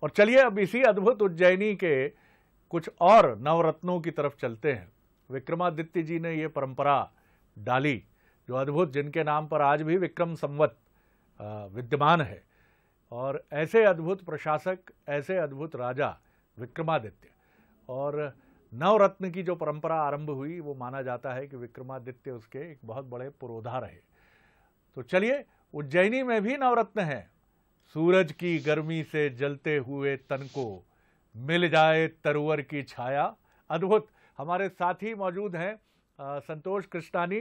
और चलिए अब इसी अद्भुत उज्जैनी के कुछ और नवरत्नों की तरफ चलते हैं। विक्रमादित्य जी ने ये परंपरा डाली जो अद्भुत, जिनके नाम पर आज भी विक्रम संवत विद्यमान है। और ऐसे अद्भुत प्रशासक, ऐसे अद्भुत राजा विक्रमादित्य, और नवरत्न की जो परंपरा आरंभ हुई वो माना जाता है कि विक्रमादित्य उसके एक बहुत बड़े पुरोधा रहे। तो चलिए, उज्जैनी में भी नवरत्न है। सूरज की गर्मी से जलते हुए तन को मिल जाए तरवर की छाया। अद्भुत। हमारे साथी मौजूद हैं संतोष कृष्णानी।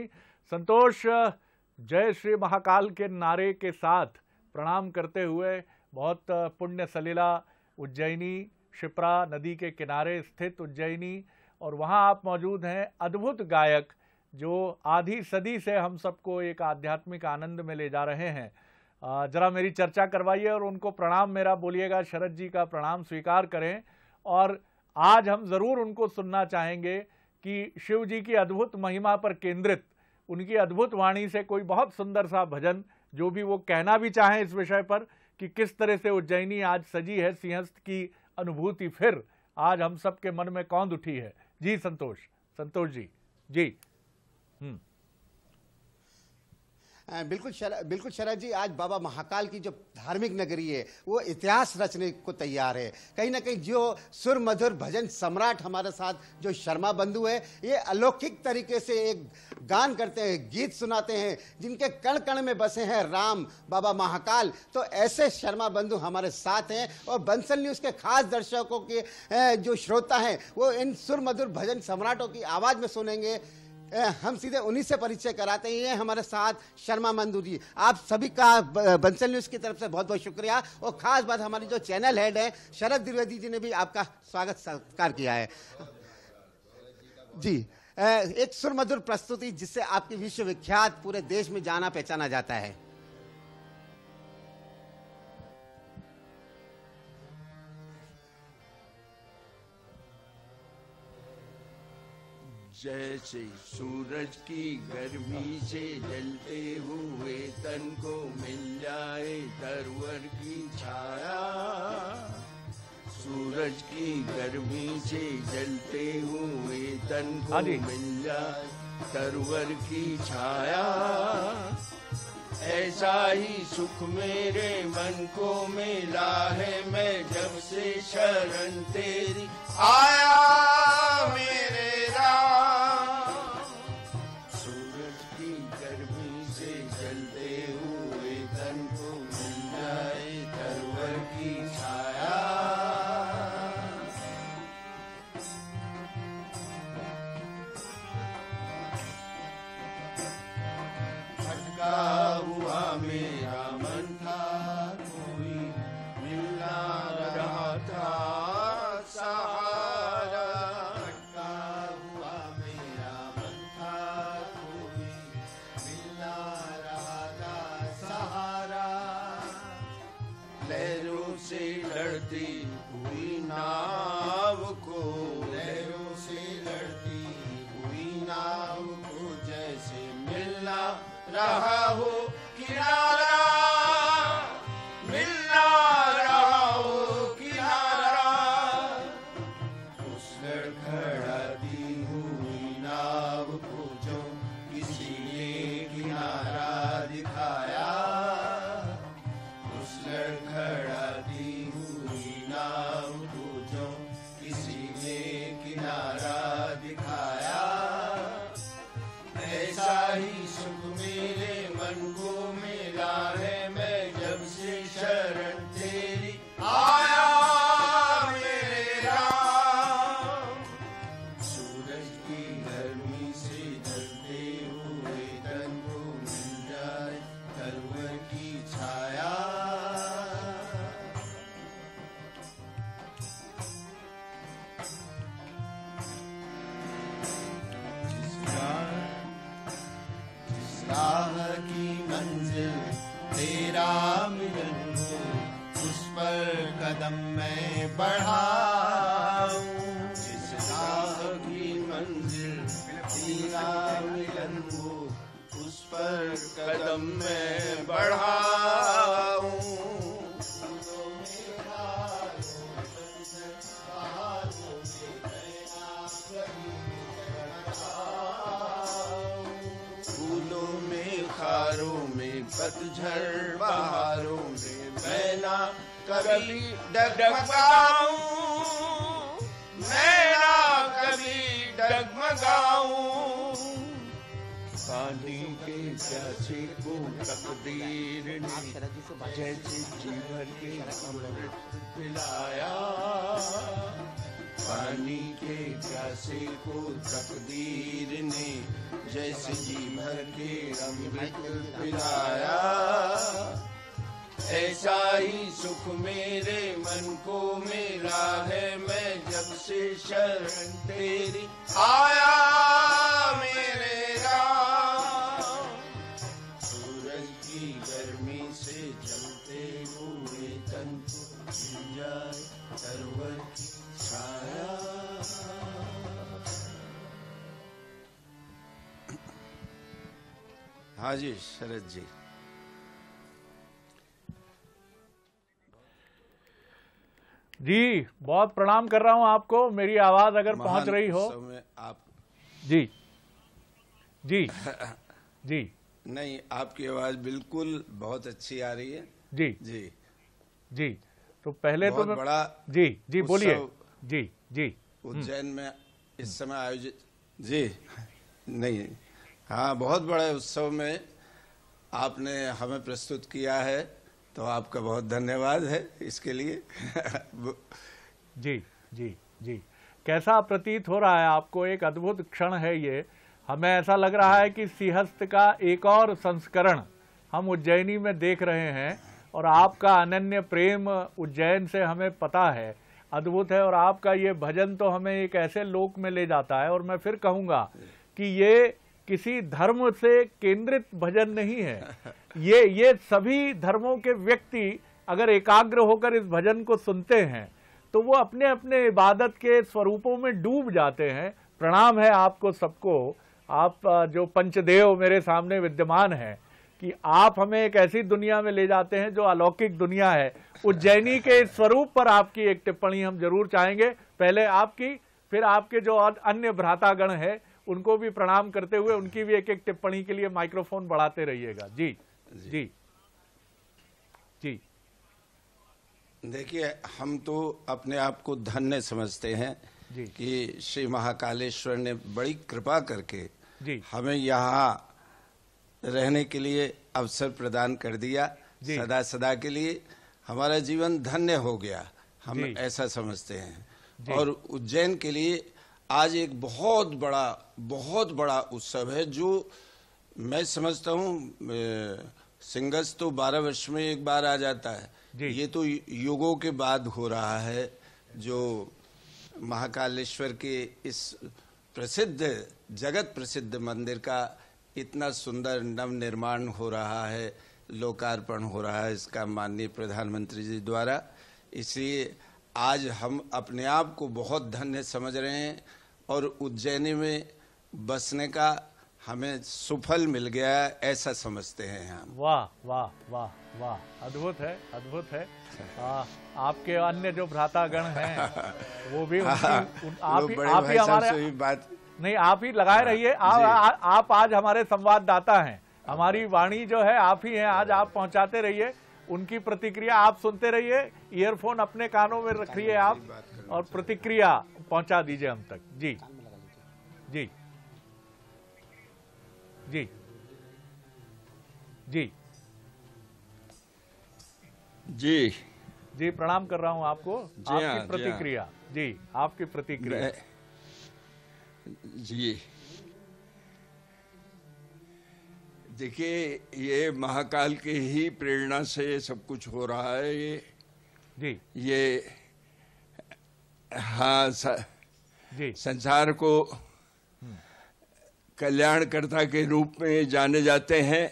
संतोष, जय श्री महाकाल के नारे के साथ प्रणाम करते हुए, बहुत पुण्य सलीला उज्जैनी, शिप्रा नदी के किनारे स्थित उज्जैनी, और वहां आप मौजूद हैं, अद्भुत गायक जो आधी सदी से हम सबको एक आध्यात्मिक आनंद में ले जा रहे हैं। जरा मेरी चर्चा करवाइए और उनको प्रणाम मेरा बोलिएगा, शरद जी का प्रणाम स्वीकार करें। और आज हम जरूर उनको सुनना चाहेंगे कि शिव जी की अद्भुत महिमा पर केंद्रित उनकी अद्भुत वाणी से कोई बहुत सुंदर सा भजन, जो भी वो कहना भी चाहें इस विषय पर कि किस तरह से उज्जैनी आज सजी है, सिंहस्थ की अनुभूति फिर आज हम सबके मन में कौंध उठी है। जी संतोष जी। जी बिल्कुल शरद जी, आज बाबा महाकाल की जो धार्मिक नगरी है वो इतिहास रचने को तैयार है। कहीं ना कहीं जो सुर मधुर भजन सम्राट हमारे साथ जो शर्मा बंधु है, ये अलौकिक तरीके से एक गान करते हैं, गीत सुनाते हैं, जिनके कण कण में बसे हैं राम बाबा महाकाल। तो ऐसे शर्मा बंधु हमारे साथ हैं और बंसल न्यूज के खास दर्शकों के जो श्रोता हैं वो इन सुर मधुर भजन सम्राटों की आवाज में सुनेंगे। हम सीधे उन्हीं से परिचय कराते हैं। हमारे साथ शर्मा बंधु जी, आप सभी का बंसल न्यूज की तरफ से बहुत बहुत शुक्रिया। और खास बात, हमारी जो चैनल हेड है शरद द्विवेदी जी ने भी आपका स्वागत सत्कार किया है। जी, एक सुरमधुर प्रस्तुति जिससे आपकी विश्वविख्यात पूरे देश में जाना पहचाना जाता है। जैसे सूरज की गर्मी से जलते हुए तन को मिल जाए तरवर की छाया, सूरज की गर्मी से जलते हुए तन को मिल जाए तरवर की छाया, ऐसा ही सुख मेरे मन को मिला है मैं जब से शरण तेरी आया मेरे राम। सूरज की गर्मी से जलते हुए तन को मिल जाए तरवर की छाया, भटका हुआ मेरा मन था कोई मिल ना रहा था सहारा, भटका हुआ मेरा मन था कोई मिल ना रहा था सहारा, लहरों से लड़ती हुई नाव को, लहरों से लड़ती हुई नाव को जैसे मिलना रहा हो किनारा, मिलना रहा हो किनारा, उस लड़खड़ाती हुई नाव को जो किसी ने किनारा दिखाया, उस लड़खड़ाती हुई नाव को जो किसी ने किनारा दिखाया, ऐसा ही सुख मेरे मन को मिला है मैं जब से शरण तेरी आया मेरे राम। सूरज की गर्मी से जलते हुए तन को मिल जाए तरवर की छाया, राह की मंजिल तेरा मिलन हो, उस पर कदम मैं बढ़ाऊं, जिस राह की मंजिल तेरा मिलन हो, उस पर कदम मैं बढ़ाऊं, तो मेरा पतझड़ बहारों में मैं ना कभी डगमगाऊं, मैं ना कभी डगमगाऊं। पानी के प्यासे को तकदीर ने जैसे जी भर के अमृत पिलाया, पानी के प्यासे को तकदीर ने जैसे जी भर के अमृत पिलाया। ऐसा ही सुख मेरे मन को मिला है, मैं जब से शरण तेरी आया मेरे राम। सूरज की गर्मी से जलते हुए तन को मिल जाए तरवर की छाया। हाँ जी शरद जी। जी बहुत प्रणाम कर रहा हूं आपको। मेरी आवाज अगर पहुंच रही हो आप जी जी जी नहीं, आपकी आवाज बिल्कुल बहुत अच्छी आ रही है। जी जी जी। तो पहले तो बहुत मैं बड़ा जी जी बोलिए। उत्सव जी जी उज्जैन में इस समय आयोजित जी नहीं, हाँ बहुत बड़े उत्सव में आपने हमें प्रस्तुत किया है, तो आपका बहुत धन्यवाद है इसके लिए। जी जी जी। कैसा प्रतीत हो रहा है आपको? एक अद्भुत क्षण है ये। हमें ऐसा लग रहा है कि सिंहस्थ का एक और संस्करण हम उज्जैनी में देख रहे हैं, और आपका अनन्य प्रेम उज्जैन से हमें पता है, अद्भुत है। और आपका ये भजन तो हमें एक ऐसे लोक में ले जाता है। और मैं फिर कहूँगा कि ये किसी धर्म से केंद्रित भजन नहीं है। ये सभी धर्मों के व्यक्ति अगर एकाग्र होकर इस भजन को सुनते हैं तो वो अपने अपने इबादत के स्वरूपों में डूब जाते हैं। प्रणाम है आपको सबको। आप जो पंचदेव मेरे सामने विद्यमान हैं, कि आप हमें एक ऐसी दुनिया में ले जाते हैं जो अलौकिक दुनिया है। उज्जैनी के स्वरूप पर आपकी एक टिप्पणी हम जरूर चाहेंगे। पहले आपकी, फिर आपके जो अन्य भ्रातागण है उनको भी प्रणाम करते हुए उनकी भी एक एक टिप्पणी के लिए माइक्रोफोन बढ़ाते रहिएगा। जी जी जी। देखिए, हम तो अपने आप को धन्य समझते हैं जी कि श्री महाकालेश्वर ने बड़ी कृपा करके जी हमें यहाँ रहने के लिए अवसर प्रदान कर दिया। जी। सदा सदा के लिए हमारा जीवन धन्य हो गया, हम जी। ऐसा समझते हैं। जी। और उज्जैन के लिए आज एक बहुत बड़ा उत्सव है, जो मैं समझता हूँ सिंगस तो 12 वर्ष में एक बार आ जाता है, ये तो युगों के बाद हो रहा है। जो महाकालेश्वर के इस प्रसिद्ध, जगत प्रसिद्ध मंदिर का इतना सुंदर नव निर्माण हो रहा है, लोकार्पण हो रहा है इसका माननीय प्रधानमंत्री जी द्वारा। इसलिए आज हम अपने आप को बहुत धन्य समझ रहे हैं, और उज्जैनी में बसने का हमें सुफल मिल गया है, ऐसा समझते हैं हम। वाह वाह वाह वाह, अद्भुत है, अद्भुत है। आपके अन्य जो भ्रातागण हैं वो भी आप ही हमारे बात नहीं, आप ही लगाए रहिए। आप आज हमारे संवाददाता हैं, हमारी वाणी जो है आप ही हैं, आज आप पहुंचाते रहिए। उनकी प्रतिक्रिया आप सुनते रहिए, ईयरफोन अपने कानों में रखिए आप, और प्रतिक्रिया पहुंचा दीजिए हम तक। जी जी जी जी जी जी। प्रणाम कर रहा हूं आपको। जी आपकी प्रतिक्रिया जी, आपकी प्रतिक्रिया जी। देखिए, ये महाकाल के ही प्रेरणा से सब कुछ हो रहा है। ये हाँ जी संसार को कल्याणकर्ता के रूप में जाने जाते हैं।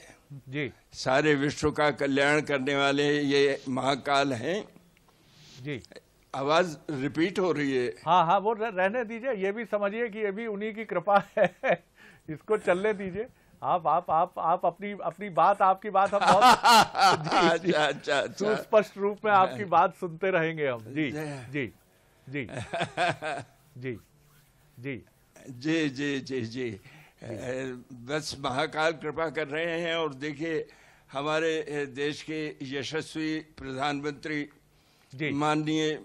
जी सारे विश्व का कल्याण करने वाले ये महाकाल हैं। जी। आवाज रिपीट हो रही है। हाँ हाँ, वो रहने दीजिए। ये भी समझिए कि ये भी उन्हीं की कृपा है, इसको चलने दीजिए। आप अपनी बात, आपकी बात हम बहुत अच्छा सुस्पष्ट रूप में आपकी बात सुनते रहेंगे हम। जी जी जी जी जी जी जी जी जी। बस महाकाल कृपा कर रहे हैं। और देखिए, हमारे देश के यशस्वी प्रधानमंत्री जी माननीय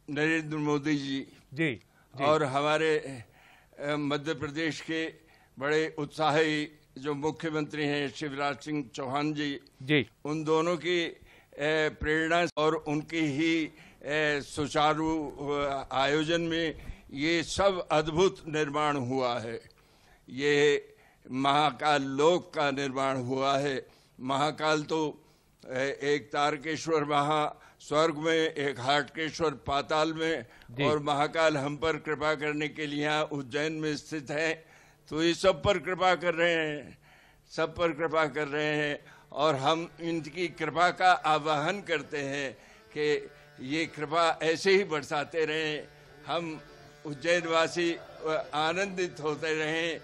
नरेंद्र मोदी जी, जी, जी। और हमारे मध्य प्रदेश के बड़े उत्साही जो मुख्यमंत्री हैं शिवराज सिंह चौहान जी, उन दोनों की प्रेरणा और उनकी ही सुचारू आयोजन में ये सब अद्भुत निर्माण हुआ है। ये महाकाल लोक का निर्माण हुआ है। महाकाल तो एक तारकेश्वर वहाँ स्वर्ग में, एक हाटकेश्वर पाताल में, और महाकाल हम पर कृपा करने के लिए यहाँ उज्जैन में स्थित है। तो ये सब पर कृपा कर रहे हैं, सब पर कृपा कर रहे हैं, और हम इनकी कृपा का आवाहन करते हैं कि ये कृपा ऐसे ही बरसाते रहें, हम उज्जैन वासी आनंदित होते रहें।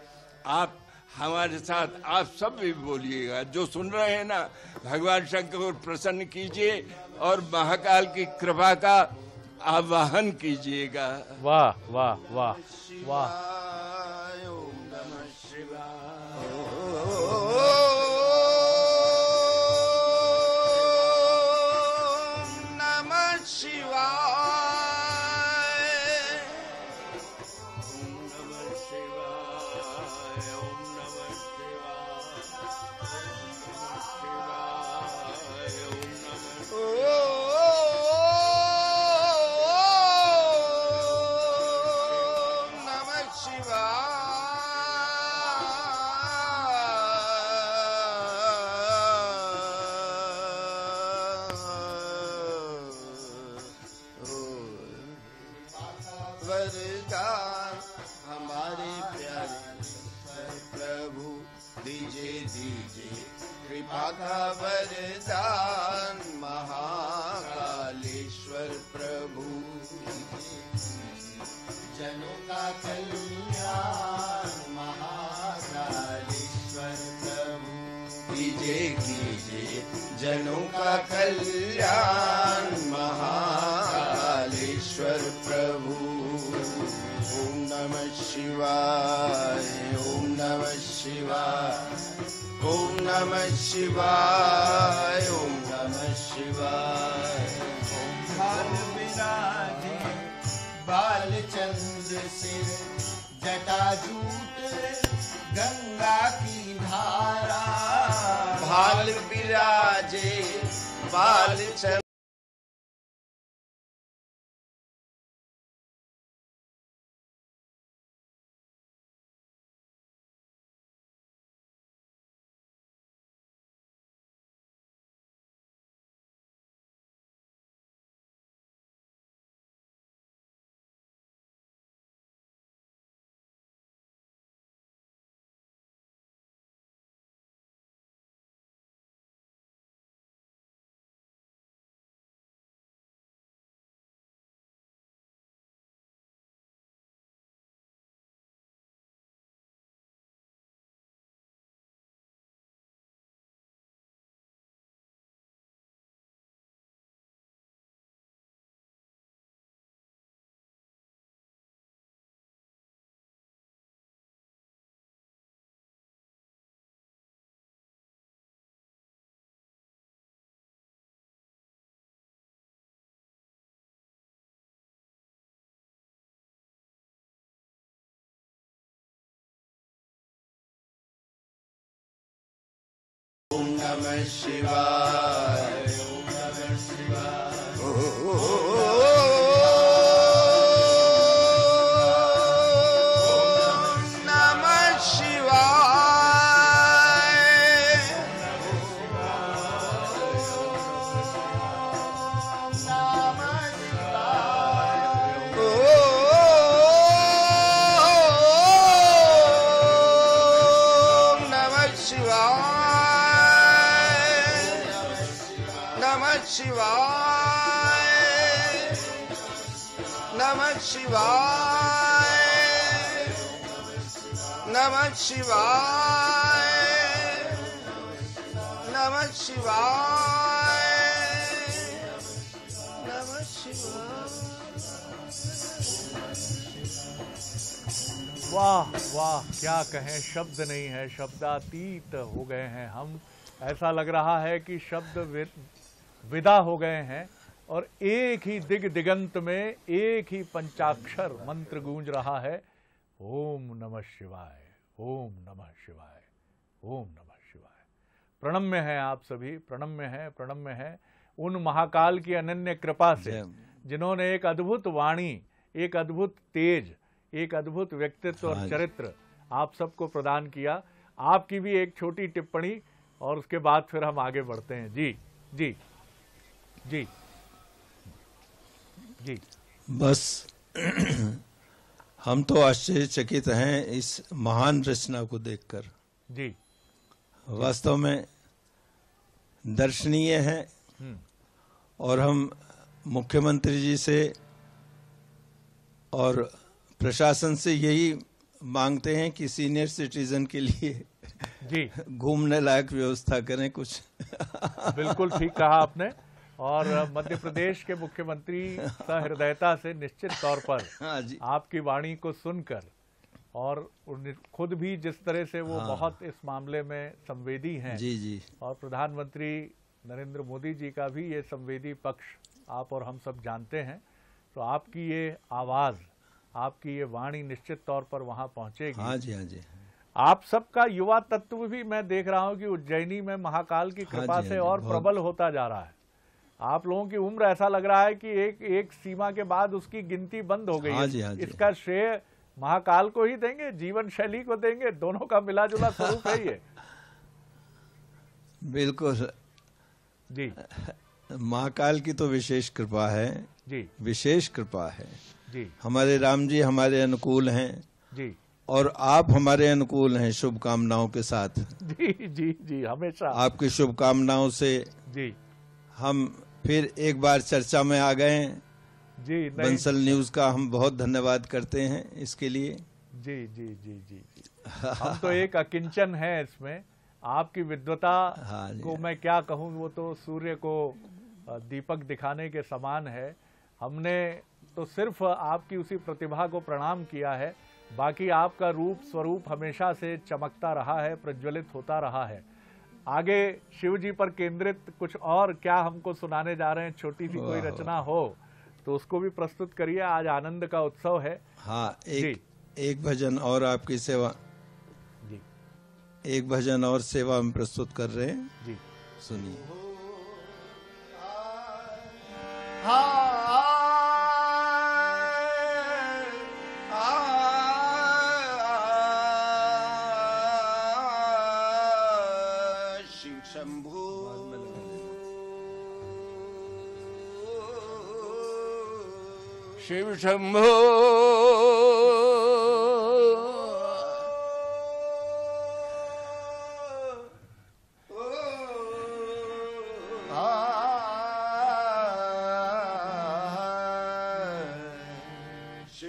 आप हमारे साथ, आप सब भी बोलिएगा, जो सुन रहे हैं ना, भगवान शंकर को प्रसन्न कीजिए और महाकाल की कृपा का आवाहन कीजिएगा। वाह वाह वाह वाह। ओम नमः शिवाय। वरदान हमारे प्यारे प्रभु दीजिए दीजिए कृपा का वरदान महाकालेश्वर प्रभु। जनों का कल्याण महाकालेश्वर प्रभु कीजिए कीजिए जनों का कल्याण महाकालेश्वर प्रभु। ओम नमः शिवाय। ओम नमः शिवाय। ओम नमः शिवाय। ओम नमः शिवाय। ओम भाल विराजे बालचंद्र सिर जटाजूट गंगा की धारा। भाल विराजे बालचंद्र ओम नमः शिवाय। ओम नमः शिवाय। ओम नमः शिवाय। ओम नमः शिवाय। नमः शिवाय। नमः शिवाय। नमः शिवाय। नमः शिवाय। वाह वाह, क्या कहें, शब्द नहीं है, शब्दातीत हो गए हैं हम। ऐसा लग रहा है कि शब्द विदा हो गए हैं और एक ही दिगंत में एक ही पंचाक्षर मंत्र गूंज रहा है, ओम नमः शिवाय, ओम नमः शिवाय, ओम नमः शिवाय। प्रणम्य है आप सभी, प्रणम्य है, प्रणम्य है उन महाकाल की अनन्य कृपा से जिन्होंने एक अद्भुत वाणी, एक अद्भुत तेज, एक अद्भुत व्यक्तित्व और चरित्र आप सबको प्रदान किया। आपकी भी एक छोटी टिप्पणी और उसके बाद फिर हम आगे बढ़ते हैं। जी जी जी जी। बस हम तो आश्चर्यचकित हैं इस महान रचना को देखकर। जी, वास्तव में दर्शनीय है और हम मुख्यमंत्री जी से और प्रशासन से यही मांगते हैं कि सीनियर सिटीजन के लिए जी घूमने लायक व्यवस्था करें कुछ। बिल्कुल ठीक कहा आपने। और मध्य प्रदेश के मुख्यमंत्री सहृदयता से निश्चित तौर पर हाँ जी, आपकी वाणी को सुनकर और खुद भी जिस तरह से वो बहुत इस मामले में संवेदी हैं, जी जी, और प्रधानमंत्री नरेंद्र मोदी जी का भी ये संवेदी पक्ष आप और हम सब जानते हैं, तो आपकी ये आवाज़, आपकी ये वाणी निश्चित तौर पर वहाँ पहुँचेगी। हाँ जी, हाँ जी। आप सबका युवा तत्व भी मैं देख रहा हूँ कि उज्जैनी में महाकाल की कृपा से और प्रबल होता जा रहा है। आप लोगों की उम्र ऐसा लग रहा है कि एक सीमा के बाद उसकी गिनती बंद हो गई है। हाँ जी। इसका श्रेय महाकाल को ही देंगे, जीवन शैली को देंगे, दोनों का मिला जुला स्वरूप है ये। बिल्कुल जी, महाकाल की तो विशेष कृपा है जी, विशेष कृपा है जी, हमारे राम जी हमारे अनुकूल हैं जी, और आप हमारे अनुकूल हैं शुभकामनाओं के साथ। जी जी जी, हमेशा आपकी शुभकामनाओं से जी हम फिर एक बार चर्चा में आ गए हैं। जी। नहीं, बंसल न्यूज का हम बहुत धन्यवाद करते हैं इसके लिए। जी जी जी जी जी। हम तो एक अकिंचन है इसमें। आपकी विद्वता हाँ जी। को मैं क्या कहूँ, वो तो सूर्य को दीपक दिखाने के समान है। हमने तो सिर्फ आपकी उसी प्रतिभा को प्रणाम किया है, बाकी आपका रूप स्वरूप हमेशा से चमकता रहा है, प्रज्वलित होता रहा है। आगे शिव जी पर केंद्रित कुछ और क्या हमको सुनाने जा रहे हैं? छोटी सी कोई रचना हो तो उसको भी प्रस्तुत करिए, आज आनंद का उत्सव है। हाँ, एक भजन और आपकी सेवा जी, एक भजन और सेवा हम प्रस्तुत कर रहे हैं जी। सुनिए। शिव शंभू शिव शंभू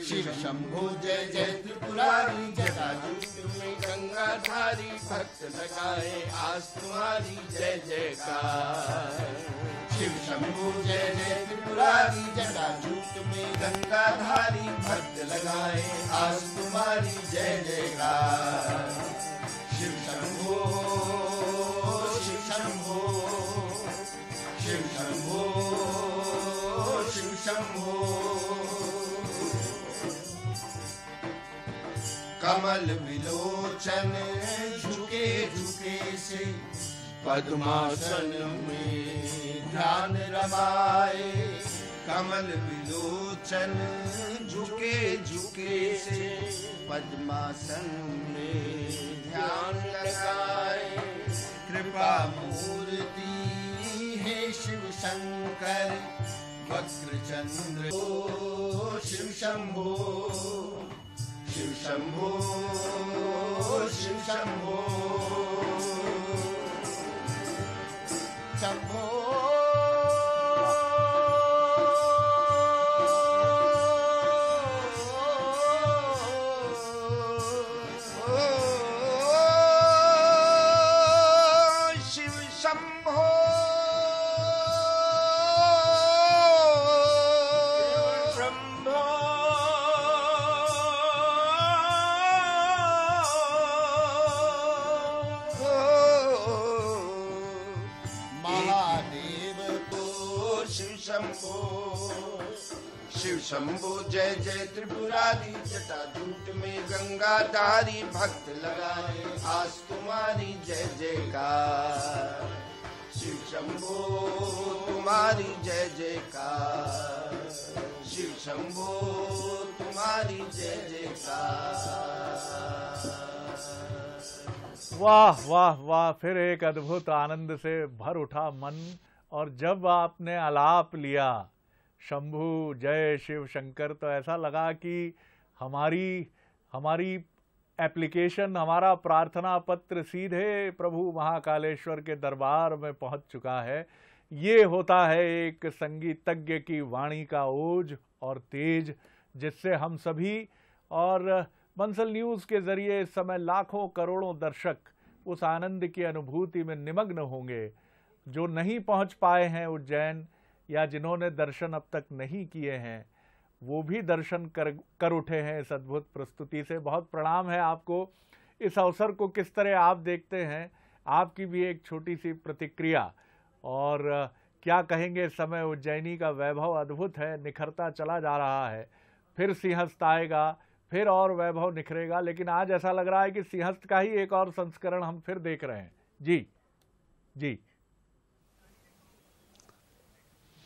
शिव शंभु जय जय त्रिपुरारी जटाजूट में गंगाधारी भक्त लगाए आस तुम्हारी जय जयकार। शिव शंभु जय जय त्रिपुरारी जटाजूट में गंगाधारी भक्त लगाए आस तुम्हारी जय जयकार। शिव शंभो शिव शंभो शिव शंभो शिव शंभो। कमल विलोचन झुके झुके से पद्मासन में ध्यान रमाए। कमल विलोचन झुके झुके से पद्मासन में ध्यान लगाए। कृपा मूर्ति है शिव शंकर वक्र चंद्र शिव शंभो शिव शंभो शिव शंभो शंभो। शिव शंभो शिव शंभो जय जय त्रिपुरारी, जटाजूट में गंगाधारी, भक्त लगाए आस तुम्हारी जय जयकार। शिव शंभो तुम्हारी जय जयकार, शिव शंभो तुम्हारी जय जयकार। वाह वाह वाह, फिर एक अद्भुत आनंद से भर उठा मन। और जब आपने आलाप लिया शंभु जय शिव शंकर, तो ऐसा लगा कि हमारी एप्लीकेशन, हमारा प्रार्थना पत्र सीधे प्रभु महाकालेश्वर के दरबार में पहुंच चुका है। ये होता है एक संगीतज्ञ की वाणी का ओज और तेज, जिससे हम सभी और बंसल न्यूज़ के जरिए इस समय लाखों करोड़ों दर्शक उस आनंद की अनुभूति में निमग्न होंगे। जो नहीं पहुंच पाए हैं उज्जैन, या जिन्होंने दर्शन अब तक नहीं किए हैं, वो भी दर्शन कर उठे हैं इस अद्भुत प्रस्तुति से। बहुत प्रणाम है आपको। इस अवसर को किस तरह आप देखते हैं, आपकी भी एक छोटी सी प्रतिक्रिया। और क्या कहेंगे, इस समय उज्जैनी का वैभव अद्भुत है, निखरता चला जा रहा है। फिर सिंहस्थ आएगा, फिर और वैभव निखरेगा, लेकिन आज ऐसा लग रहा है कि सिंहस्थ का ही एक और संस्करण हम फिर देख रहे हैं। जी जी,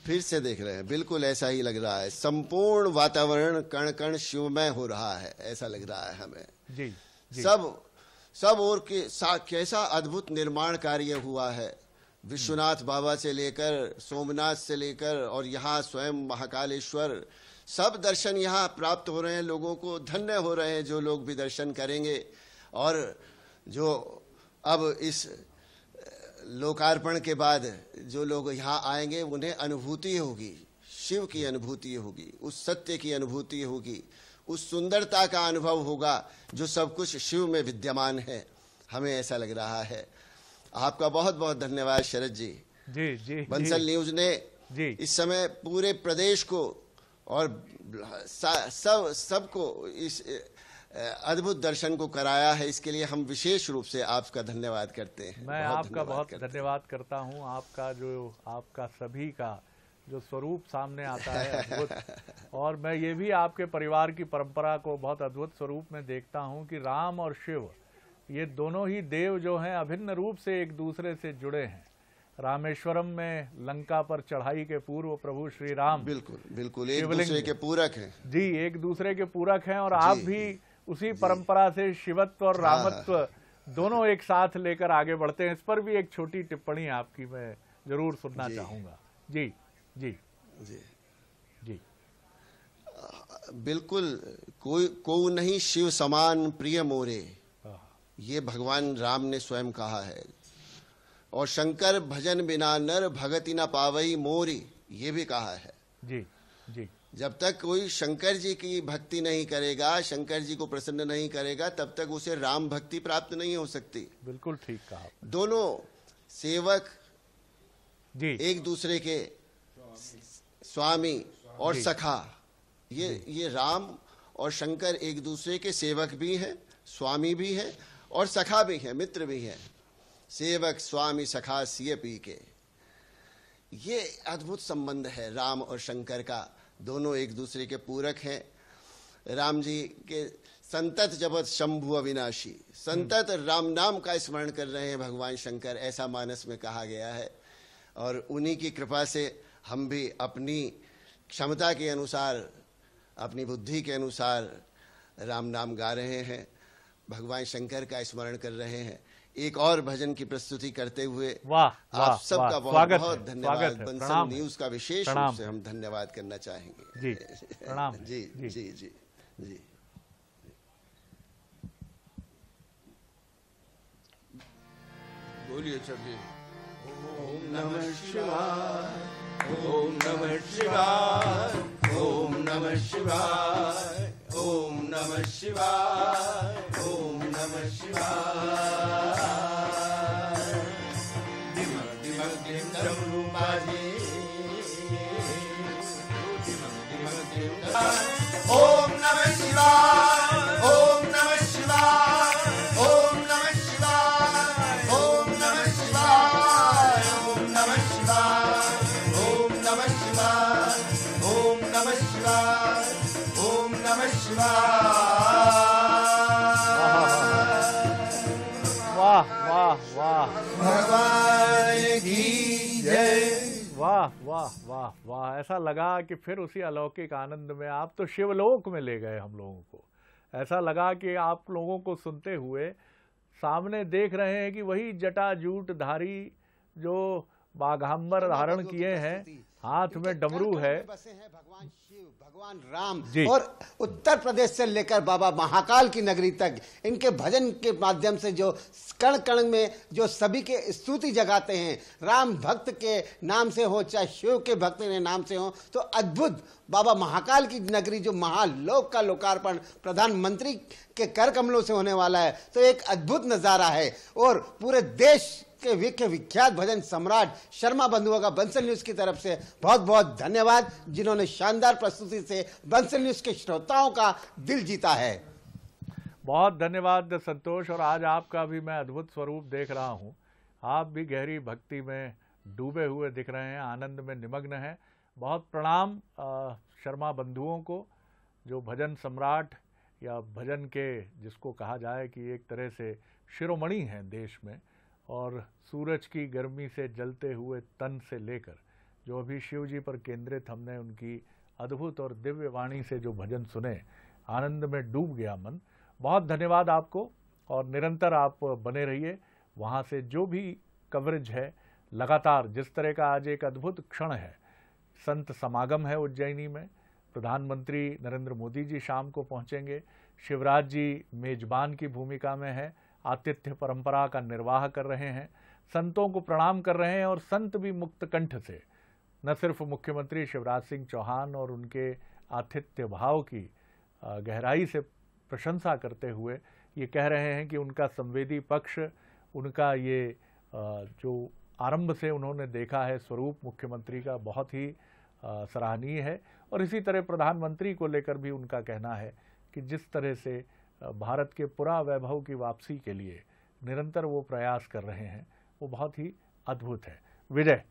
फिर से देख रहे हैं, बिल्कुल ऐसा ही लग रहा है। संपूर्ण वातावरण कण कण शिवमय हो रहा है, ऐसा लग रहा है हमें। जी, जी। सब ओर के कैसा अद्भुत निर्माण कार्य हुआ है। विश्वनाथ बाबा से लेकर सोमनाथ से लेकर और यहाँ स्वयं महाकालेश्वर, सब दर्शन यहाँ प्राप्त हो रहे हैं लोगों को। धन्य हो रहे हैं जो लोग भी दर्शन करेंगे। और जो अब इस लोकार्पण के बाद जो लोग यहाँ आएंगे, उन्हें अनुभूति होगी, शिव की अनुभूति होगी, उस सत्य की अनुभूति होगी, उस सुंदरता का अनुभव होगा जो सब कुछ शिव में विद्यमान है। हमें ऐसा लग रहा है। आपका बहुत बहुत धन्यवाद शरद जी। जी जी, बंसल न्यूज ने जी इस समय पूरे प्रदेश को और सबको इस अद्भुत दर्शन को कराया है। इसके लिए हम विशेष रूप से आपका धन्यवाद करते हैं। मैं आपका बहुत धन्यवाद करता हूं। आपका सभी का जो स्वरूप सामने आता है अद्भुत। और मैं ये भी आपके परिवार की परंपरा को बहुत अद्भुत स्वरूप में देखता हूं कि राम और शिव, ये दोनों ही देव जो हैं अभिन्न रूप से एक दूसरे से जुड़े हैं। रामेश्वरम में लंका पर चढ़ाई के पूर्व प्रभु श्री राम बिल्कुल एक दूसरे के पूरक हैं। जी, एक दूसरे के पूरक हैं। और आप भी उसी परंपरा से शिवत्व और रामत्व दोनों एक साथ लेकर आगे बढ़ते हैं। इस पर भी एक छोटी टिप्पणी आपकी मैं जरूर सुनना चाहूंगा। जी जी जी जी, बिल्कुल। को नहीं शिव समान प्रिय मोरे, ये भगवान राम ने स्वयं कहा है। और शंकर भजन बिना नर भगति न पावई मोरी, ये भी कहा है। जी जी, जब तक कोई शंकर जी की भक्ति नहीं करेगा, शंकर जी को प्रसन्न नहीं करेगा, तब तक उसे राम भक्ति प्राप्त नहीं हो सकती। बिल्कुल ठीक कहा। दोनों सेवक जी, एक दूसरे के स्वामी और सखा, ये राम और शंकर एक दूसरे के सेवक भी हैं, स्वामी भी हैं और सखा भी हैं, मित्र भी हैं। सेवक स्वामी सखा सिए पी के, ये अद्भुत संबंध है राम और शंकर का। दोनों एक दूसरे के पूरक हैं। राम जी के संतत जपत शंभु अविनाशी, संतत राम नाम का स्मरण कर रहे हैं भगवान शंकर, ऐसा मानस में कहा गया है। और उन्हीं की कृपा से हम भी अपनी क्षमता के अनुसार, अपनी बुद्धि के अनुसार राम नाम गा रहे हैं, भगवान शंकर का स्मरण कर रहे हैं। एक और भजन की प्रस्तुति करते हुए आप सबका बहुत बहुत धन्यवाद। बंसल न्यूज का विशेष रूप से हम धन्यवाद करना चाहेंगे। जी, प्रणाम। जी जी जी जी जी। बोलिए सभी। ओम नमः शिवाय, ओम नमः शिवाय, ओम नमः शिवाय, ओम नमः शिवाय, ओम नमः शिवाय। दिमक दिमक दिम डमरू बाजे, दिमक दिमक दिम डमरू। ओम नमः शिवाय, ओम नमः शिवाय, ओम नमः शिवाय, ओम नमः शिवाय, ओम नमः शिवाय, ओम नमः शिवाय, ओम नमः शिवाय। शिवाय, ओम नमः शिवाय। वाह वाह वाह भगवान की जय। वाह वाह वाह वाह। ऐसा लगा कि फिर उसी अलौकिक आनंद में आप तो शिवलोक में ले गए हम लोगों को। ऐसा लगा कि आप लोगों को सुनते हुए सामने देख रहे हैं कि वही जटाजूटधारी जो बाघांबर धारण किए हैं, हाथ में डमरू है, बसे हैं भगवान शिव, भगवान राम जी। और उत्तर प्रदेश से लेकर बाबा महाकाल की नगरी तक इनके भजन के माध्यम से जो कण कण में जो सभी के स्तुति जगाते हैं, राम भक्त के नाम से हो चाहे शिव के भक्त के नाम से हो, तो अद्भुत बाबा महाकाल की नगरी जो महालोक का लोकार्पण प्रधानमंत्री के कर कमलों से होने वाला है, तो एक अद्भुत नजारा है। और पूरे देश के विख्यात भजन सम्राट शर्मा बंधुओं का बंसल न्यूज की तरफ से बहुत बहुत धन्यवाद, जिन्होंने शानदार प्रस्तुति से बंसल न्यूज के श्रोताओं का दिल जीता है। बहुत धन्यवाद संतोष। और आज आपका भी मैं अद्भुत स्वरूप देख रहा हूँ। आप भी गहरी भक्ति में डूबे हुए दिख रहे हैं, आनंद में निमग्न हैं। बहुत प्रणाम शर्मा बंधुओं को, जो भजन सम्राट या भजन के जिसको कहा जाए कि एक तरह से शिरोमणि हैं देश में, और सूरज की गर्मी से जलते हुए तन से लेकर जो अभी शिव जी पर केंद्रित हमने उनकी अद्भुत और दिव्य वाणी से जो भजन सुने, आनंद में डूब गया मन। बहुत धन्यवाद आपको, और निरंतर आप बने रहिए। वहाँ से जो भी कवरेज है लगातार, जिस तरह का आज एक अद्भुत क्षण है, संत समागम है उज्जैनी में, प्रधानमंत्री नरेंद्र मोदी जी शाम को पहुँचेंगे, शिवराज जी मेजबान की भूमिका में है, आतिथ्य परंपरा का निर्वाह कर रहे हैं, संतों को प्रणाम कर रहे हैं, और संत भी मुक्त कंठ से न सिर्फ मुख्यमंत्री शिवराज सिंह चौहान और उनके आतिथ्य भाव की गहराई से प्रशंसा करते हुए ये कह रहे हैं कि उनका संवेदी पक्ष, उनका ये जो आरंभ से उन्होंने देखा है स्वरूप मुख्यमंत्री का, बहुत ही सराहनीय है। और इसी तरह प्रधानमंत्री को लेकर भी उनका कहना है कि जिस तरह से भारत के पुरा वैभव की वापसी के लिए निरंतर वो प्रयास कर रहे हैं, वो बहुत ही अद्भुत है। विजय।